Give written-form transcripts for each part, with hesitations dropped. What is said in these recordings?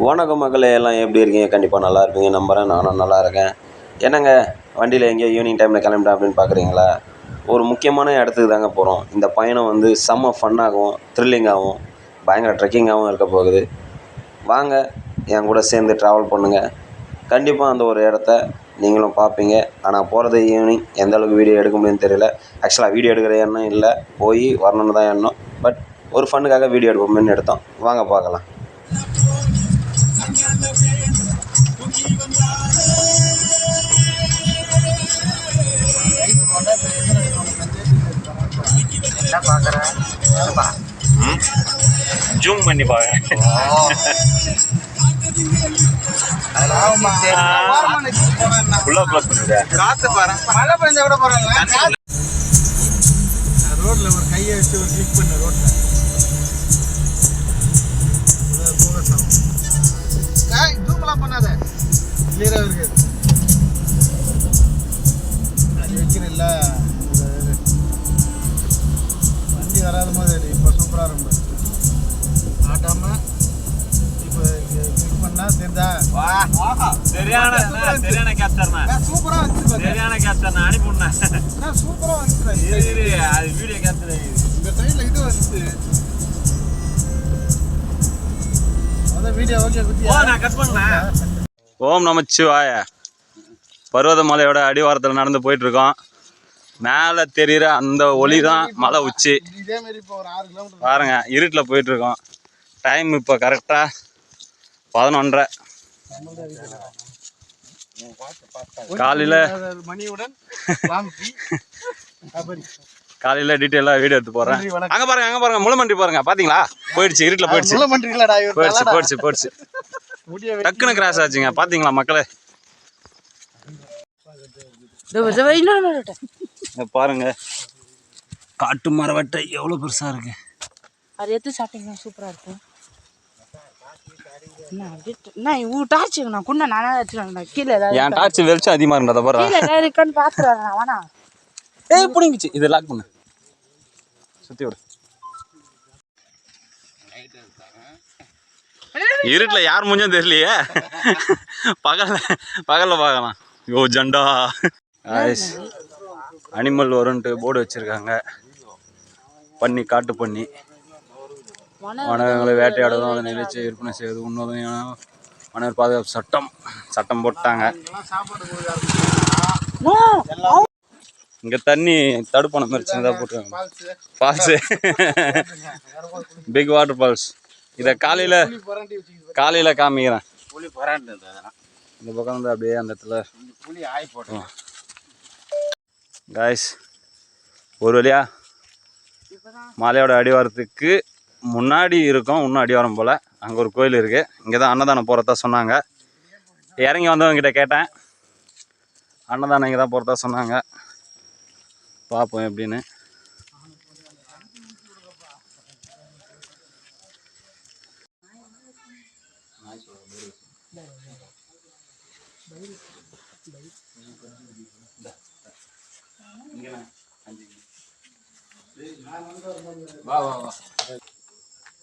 வணக்கம் மக்களே, எல்லாம் எப்படி இருக்கீங்க? கண்டிப்பாக நல்லா இருப்பீங்க நம்புகிறேன். நானும் நல்லா இருக்கேன். என்னங்க வண்டியில் எங்கேயோ ஈவினிங் டைமில் கிளம்பிட்டேன் அப்படின்னு பார்க்குறீங்களா? ஒரு முக்கியமான இடத்துக்கு தாங்க போகிறோம். இந்த பயணம் வந்து செம்ம ஃபன்னாகவும் த்ரில்லிங்காகவும் பயங்கர ட்ரெக்கிங்காகவும் இருக்க போகுது. வாங்க என் கூட சேர்ந்து ட்ராவல் பண்ணுங்கள். கண்டிப்பாக அந்த ஒரு இடத்த நீங்களும் பார்ப்பீங்க. ஆனால் போகிறது ஈவினிங், எந்த அளவுக்கு வீடியோ எடுக்க முடியும்னு தெரியல. ஆக்சுவலாக வீடியோ எடுக்கிற எண்ணம் இல்லை, போய் வரணுன்னு தான் எண்ணம். பட் ஒரு ஃபன்னுக்காக வீடியோ எடுப்போம்னு எடுத்தோம். வாங்க பார்க்கலாம். ஜூம் பண்ணி பாக்க மழை பெஞ்சா கூட போறாங்க. ரோட்ல ஒரு கையை வச்சு ஒரு கிளிக் பண்ண ரோட்ல ஜூம்லாம் பண்ணாத, கிளியரா இருக்கு. அது வைக்கிறல்ல வண்டி வராத போது இப்போ சூப்பராக இருக்கும். ஆட்டாம இப்போ கிளிக் பண்ணா தெரிஞ்சா சரியான கேப்சர்ண்ணா, சூப்பரா வந்துச்சு. சரியான கேப்சர் அனுப்பிவிடுனேன். சூப்பரா வந்துச்சு. அது வீடியோ கேப்சர் இந்த சைடில் இது வந்துச்சு. அதான் வீடியோ ஓகே குத்தி நான் கட் பண்ணேன். ஓம் நமச்சிவாய. பர்வதமலையோட அடிவாரத்தில் நடந்து போயிட்டுருக்கோம். மேலே தெரிகிற அந்த ஒளி தான் மலை உச்சி. இதேமாரி இப்போ ஒரு 6 கிலோமீட்டர் பாருங்க, இருட்டில் போயிட்டுருக்கோம். டைம் இப்போ கரெக்டாக 11:30 காலையில். மணியுடன் காலையில் டீட்டெயிலாக வீடியோ எடுத்து போகிறேன். அங்கே பாருங்க முள்ளமன்றி பாருங்க. பார்த்தீங்களா? போயிடுச்சு, இருட்டில் போயிடுச்சு. போயிடுச்சு டக்குன்னு கிராஸ் ஆச்சுங்க. பார்த்தீங்களா மக்களே? பாருங்க, காட்டு மரவட்டை எவ்வளோ பெருசாக இருக்கு. அது எடுத்து சாப்பிட்டீங்கன்னா சூப்பராக இருக்கும். என் டார்ச் வெளிச்சம் அதிகமாக இருந்ததை பாருங்க. பார்த்துருவேன். ஏய் பிடிங்கிச்சு, இது லாக் பண்ணு, சுற்றி விடு. இருட்டில் யார் மூஞ்சும் தெரியலையே. பகலில் பார்க்கலாம். யோ ஜண்டா அனிமல் வரும்ன்ட்டு போர்டு வச்சுருக்காங்க. பண்ணி, காட்டு பண்ணி வனங்களை வேட்டையாடுவதும் அதை நிலைச்சி விற்பனை செய்வது உண்மையான வனர் பாதுகாப்பு சட்டம் போட்டாங்க. இங்கே தண்ணி தடுப்பான மாதிரி சின்னதாக போட்டுருக்காங்க. Falls, big water falls. இதை காலையில் காமிக்கிறேன். இந்த பக்கம் வந்து அப்படியே அந்த இடத்துல காய்ஸ் ஒரு வழியா மலையோட அடிவாரத்துக்கு முன்னாடி இருக்கும். இன்னும் அடிவாரம் போல் அங்கே ஒரு கோயில் இருக்குது. இங்கே தான் அன்னதானம் போகிறதா சொன்னாங்க. இறங்கி வந்தவங்ககிட்ட கேட்டேன், அன்னதானம் இங்கே தான் போகிறதா சொன்னாங்க. பார்ப்போம் எப்படின்னு.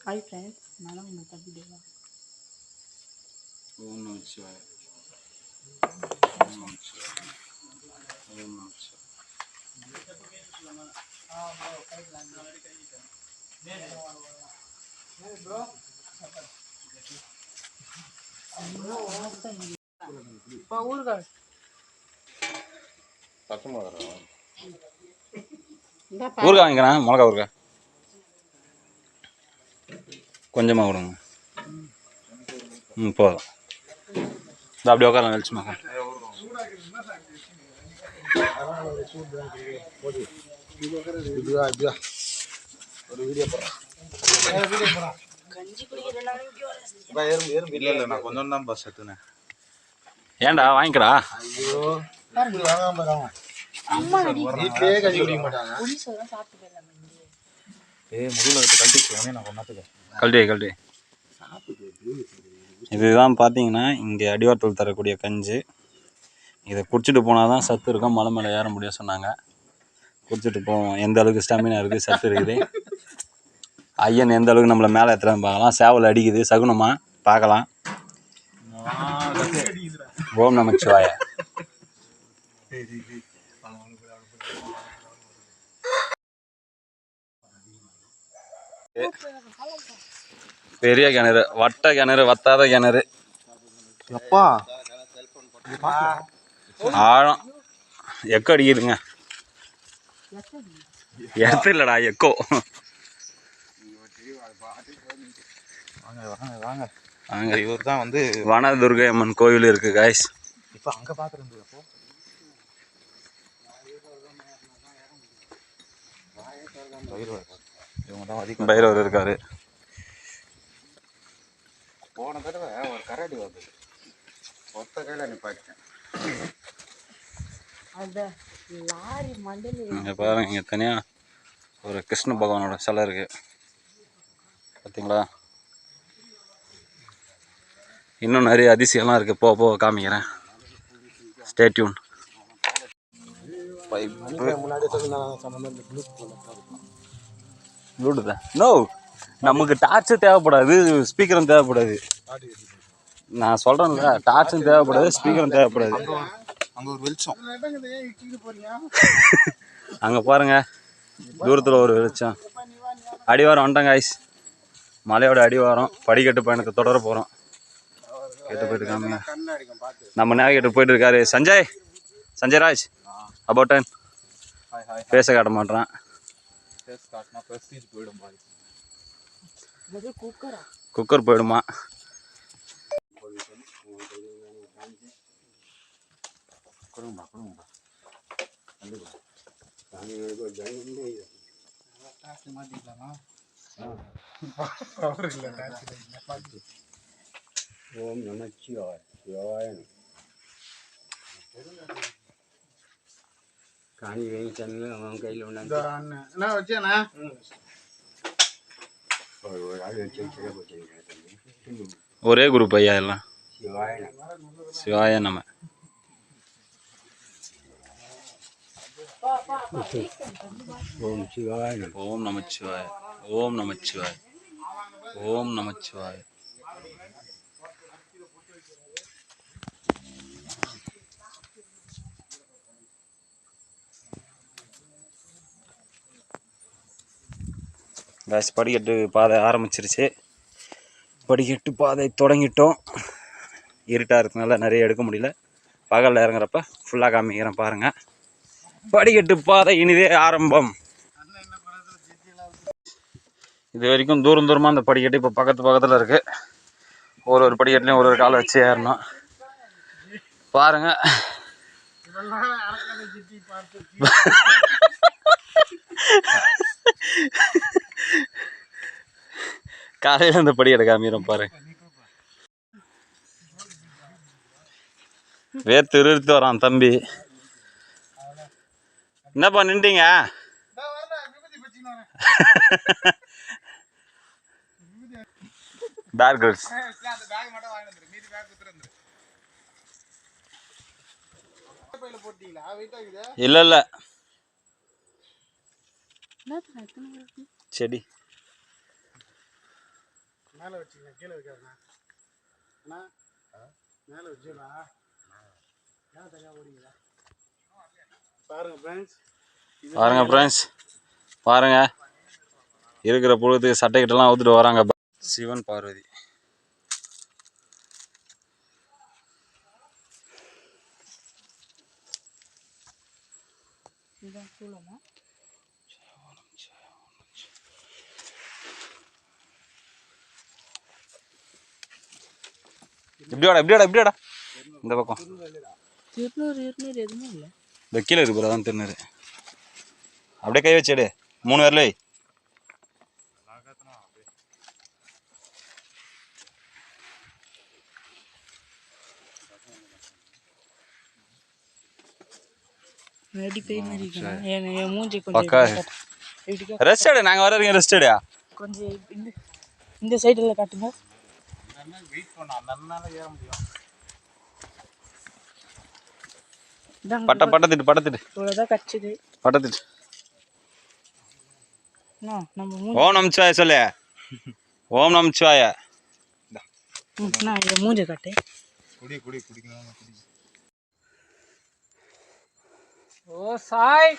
ஹாய் ஃப்ரெண்ட்ஸ், நான் உங்கள் தம்பி தேவா. ஊறுகாய் வாங்கிக்கிறேன். மிளகா ஊறுகாய் கொஞ்சமாக கொடுங்க. போதும். அப்படியே உட்காரலாம் வெளிச்சமாக. நான் கொஞ்சம் தான் பஸ் எடுத்துனேன். ஏன்டா வாங்கிக்கிறா? கல்டி இதுதான் பார்த்தீங்கன்னா இங்கே அடிவாரத்தில் தரக்கூடிய கஞ்சி. இதை குடிச்சிட்டு போனால் தான் சத்து இருக்கும், மலை மேலே ஏற முடியும் சொன்னாங்க. குடிச்சிட்டு போவோம். எந்த அளவுக்கு ஸ்டாமினா இருக்குது, சத்து இருக்குது. ஐயன் எந்த அளவுக்கு நம்மளை மேலே ஏற்றுறான்னு பார்க்கலாம். சேவல் அடிக்குது, சகுனமாக பார்க்கலாம். ஓம் நமச்சிவாய. பெரிய கிணறு, வட்ட கிணறு, வத்தாத கிணறு. எப்பா ஆழம் எக்கோ அடிக்குதுங்க. எர்த்து இல்லடா, எக்கோ. வாங்க அங்கே இவர் தான் வந்து வனதுர்கை அம்மன் கோவில் இருக்குது காய்ஸ். இப்போ அங்கே பார்த்துருந்து அப்போ பைரவர் இருக்காரு. போன தடவை ஒரு கரடி வந்து ஒத்த கையில் நிப்பாட்டேன். இங்கே பாருங்க, இங்கே தனியாக ஒரு கிருஷ்ண பகவானோட சிலை இருக்கு, பார்த்தீங்களா? இன்னும் நிறைய அதிசயம்லாம் இருக்குது, போக காமிக்கிறேன். Stay tune. ப்ளூடூத்தா? நோ, நமக்கு டார்ச்சும் தேவைப்படாது, ஸ்பீக்கரும் தேவைப்படாது. நான் சொல்கிறேன்ல, டார்ச்சும் தேவைப்படாது, ஸ்பீக்கரும் தேவைப்படாது. அங்கே ஒரு வெளிச்சம். அங்கே பாருங்க, தூரத்தில் ஒரு வெளிச்சம். அடிவாரம் வந்துட்டோம் காய்ஸ், மலையோட அடிவாரம். படிக்கட்டு பயணத்தை தொடர போகிறோம். கேட்டு போயிட்டு இருக்காங்க, நம்ம நேவிகேட்டர் போயிட்டு இருக்காரு. சஞ்சய் ராஜ் அபவுட் டைம் பேச காட்ட மாட்டேறான். குக்கர் போயிடுமா? ஓம் நமச்சிவாய. சிவாய காணி வேங்கி தண்ணி அவன் கையில் ஒன்றாந்து என்ன வச்சேண்ணா ஒரே குரூப் ஐயா எல்லாம். சிவாய சிவாய நம. ஓம் சிவாய ஓம் நமச்சிவாய. ஓம் நமச்சிவாய. ஓம் நமச்சிவாய. காசு படிக்கட்டு பாதை ஆரம்பிச்சிருச்சு. படிக்கட்டு பாதை தொடங்கிட்டோம். இருட்டாக இருக்கனால நிறைய எடுக்க முடியல. பகலில் இறங்குறப்ப ஃபுல்லாக காமிக்கிறேன் பாருங்கள். படிக்கட்டு பாதை இனிதே ஆரம்பம். இது வரைக்கும் தூரமாக அந்த படிக்கட்டு இப்போ பக்கத்தில் இருக்குது. ஒரு படிக்கட்டுலையும் ஒரு காலை வச்சு ஏறணும். பாருங்கள், காலையில் அந்த படிக்கட்டை காமிக்கிறோம் பாருங்க. வேர்த்து இழுத்து வரான் தம்பி. என்னப்பா நின்றீங்க? பேர்கிரில்ஸ் இல்லை செடி மேலே வச்சுங்க, கீழே வைக்காதுண்ணா. அண்ணா மேலே வச்சுடா, ஏன் தனியாக ஓடிங்களா? பாருங்க ஃப்ரெண்ட்ஸ், பாருங்க இருக்கிற பொழுதுக்கு சட்டைக்கிட்டலாம் ஊற்றுட்டு வராங்க. சிவன் பார்வதி. இப்படியாடா இந்த பக்கம் எதுவுமே இல்லை. இந்த கீழே இருக்கு அதான் திருநூறு. அப்படியே கை வச்சுடு, 3 வரல. ரெஸ்ட் எடு, நாங்கள் வர இருக்கீங்க. ரெஸ்ட் எடுயா கொஞ்சம் இந்த சைடில் காட்டுங்க. பட்டத்திட்டு ஓம் நமச்சிவாய சொல்லு. ஓம் நமச்சிவாய. மூஞ்ச காட்டு. குடி குடிக்கணும் குடி. ஓ சாய்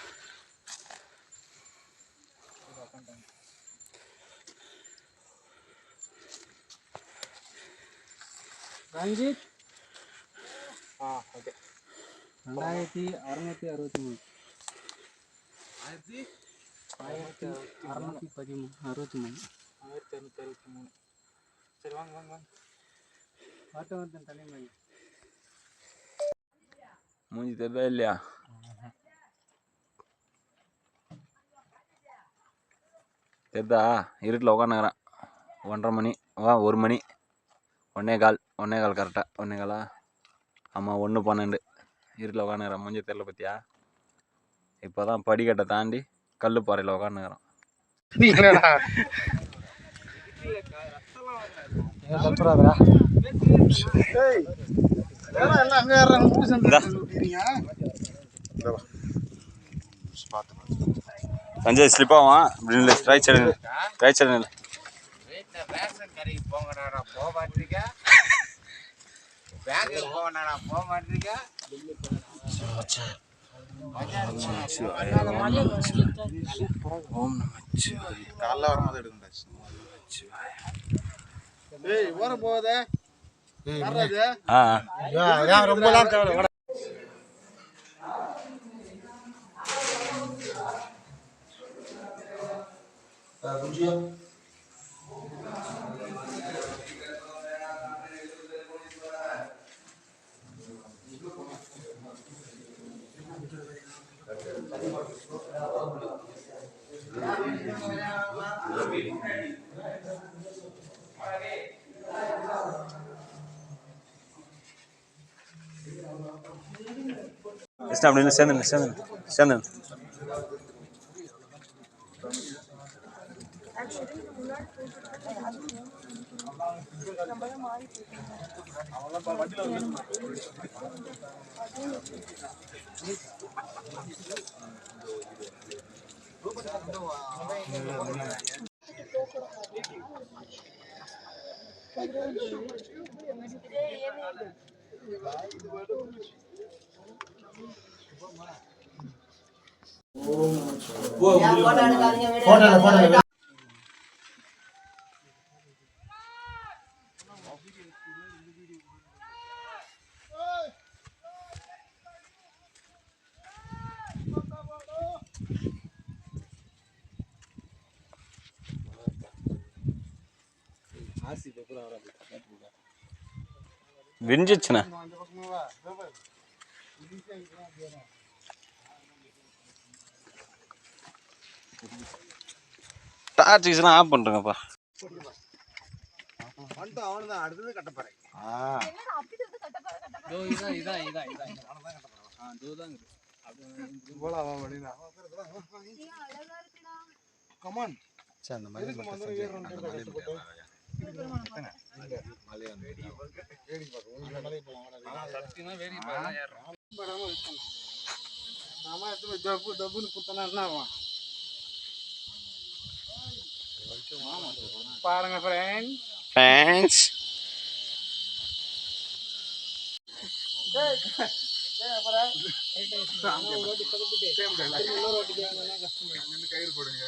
ரஞ்சித் ஓகே 2663 1663 சரி வாங்க வாங்க வாங்க வாட்டவர்தன் தலைமை மூஞ்சி தெரியுதா இல்லையா? தெரிதா? இருட்டில் உட்காந்துக்கிறேன். 1:30 மணி 1 மணி 1:15 கரெக்டாக 1:15. ஆமாம் 1:12 இருட்டில் உட்காந்துக்கிறேன். மூஞ்சி தெரியல பற்றியா? இப்போ தான் படிக்கட்டை தாண்டி கல் பாறையில் உட்காந்துக்கிறேன். சஞ்சய் ஸ்லிப் ஆகும் அப்படின்னு ரைட் சைடு ரேஷன் கடைக்கு போங்கடா போக மாட்டீங்க. பேங்க்குக்கு போங்கடா போக மாட்டீங்க. காலைல வரும்போது எடுக்கணும். ஓர போகுதே ரொம்ப தேவை. அப்படின்னு சேர்ந்து விரிஞ்சிச்சுண்ணா. Torch வீஸ்லாம் of பண்ணுறேங்கப்பா. அவனுதான் அடுத்தது கட்டப்பாறை. கமான் அந்த மாதிரி பாருங்க ஃப்ரெண்ட்ஸ் கயிறு போடுங்க.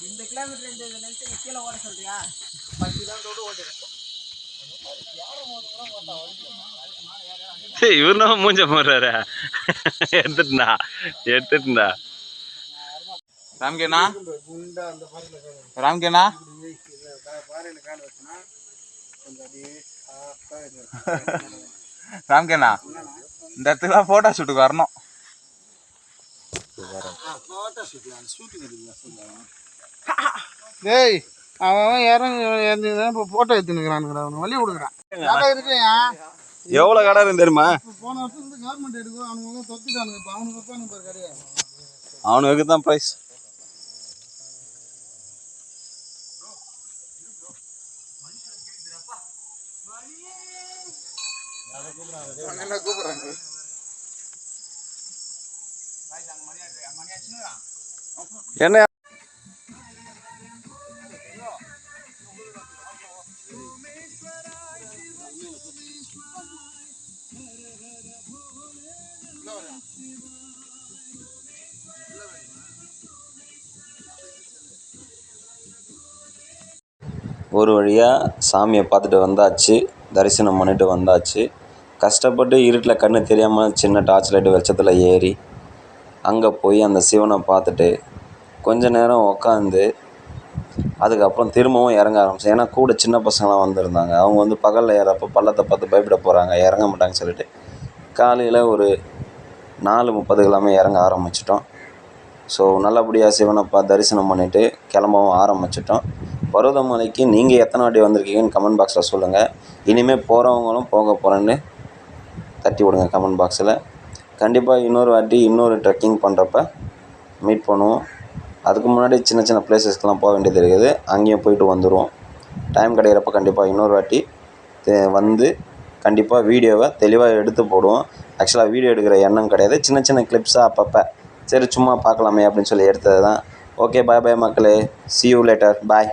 இந்த கிலோமீட்டர் இந்த நிலத்துக்கு கீழே ஓட சொல்றியா? 10 கிலோமீட்டர் ஓட்டுறேன். இவர் நம்ம மூஞ்ச போடுறாரு. எடுத்துட்டுண்ணா ராம்கேண்ணா ராம்கேண்ணா இந்த இடத்துல போட்டோ ஷூட்டுக்கு வரணும். டேய் அவன் இறங்கி போட்டோ எடுத்துக்கிறானுங்கடா. அவனை வழி விடுக்கிறான். எவ்வளோ கடை இருந்து தெரியுமா? போன வருஷம் கவர்மெண்ட் எடுக்கும். அவனுங்க தொத்திட்டானுங்க. இப்போ அவனுக்கு வைப்பானுங்க பாரு கடையா. அவனுக்கு தான் ப்ரைஸ். என்ன கூப்பிடுறாங்க? என்ன ஒரு வழியாக சாமியை பார்த்துட்டு வந்தாச்சு, தரிசனம் பண்ணிட்டு வந்தாச்சு. கஷ்டப்பட்டு இருட்டில் கண்ணு தெரியாமல் சின்ன டார்ச் லைட்டு வெளிச்சத்தில் ஏறி அங்கே போய் அந்த சிவனை பார்த்துட்டு கொஞ்ச நேரம் உக்காந்து அதுக்கப்புறம் திரும்பவும் இறங்க ஆரம்பித்தேன். ஏன்னா கூட சின்ன பசங்களாம் வந்திருந்தாங்க. அவங்க வந்து பகலில் ஏறப்போ பள்ளத்தை பார்த்து பயப்பட போகிறாங்க, இறங்க மாட்டாங்கன்னு சொல்லிட்டு காலையில் ஒரு 4:30க்கெல்லாமே இறங்க ஆரம்பிச்சிட்டோம். ஸோ நல்லபடியாக சிவனை தரிசனம் பண்ணிவிட்டு கிளம்பவும் ஆரம்பிச்சிட்டோம். பருவதமலைக்கு நீங்கள் எத்தனை வாட்டி வந்திருக்கீங்கன்னு கமெண்ட் பாக்ஸில் சொல்லுங்கள். இனிமேல் போகிறவங்களும் போக போகிறேன்னு தட்டி விடுங்க கமெண்ட் பாக்ஸில். கண்டிப்பாக இன்னொரு வாட்டி இன்னொரு ட்ரெக்கிங் பண்ணுறப்ப மீட் பண்ணுவோம். அதுக்கு முன்னாடி சின்ன சின்ன பிளேஸஸ்க்கெலாம் போக வேண்டியது இருக்குது, அங்கேயும் போயிட்டு வந்துடுவோம். டைம் கிடைக்கிறப்ப கண்டிப்பாக இன்னொரு வாட்டி வந்து கண்டிப்பாக வீடியோவை தெளிவாக எடுத்து போடுவோம். ஆக்சுவலாக வீடியோ எடுக்கிற எண்ணம் கிடையாது, சின்ன சின்ன கிளிப்ஸாக அப்பப்போ சரி சும்மா பார்க்கலாமே அப்படின்னு சொல்லி எடுத்தது தான். ஓகே, பாய் பாய் மக்களே, see you later, bye.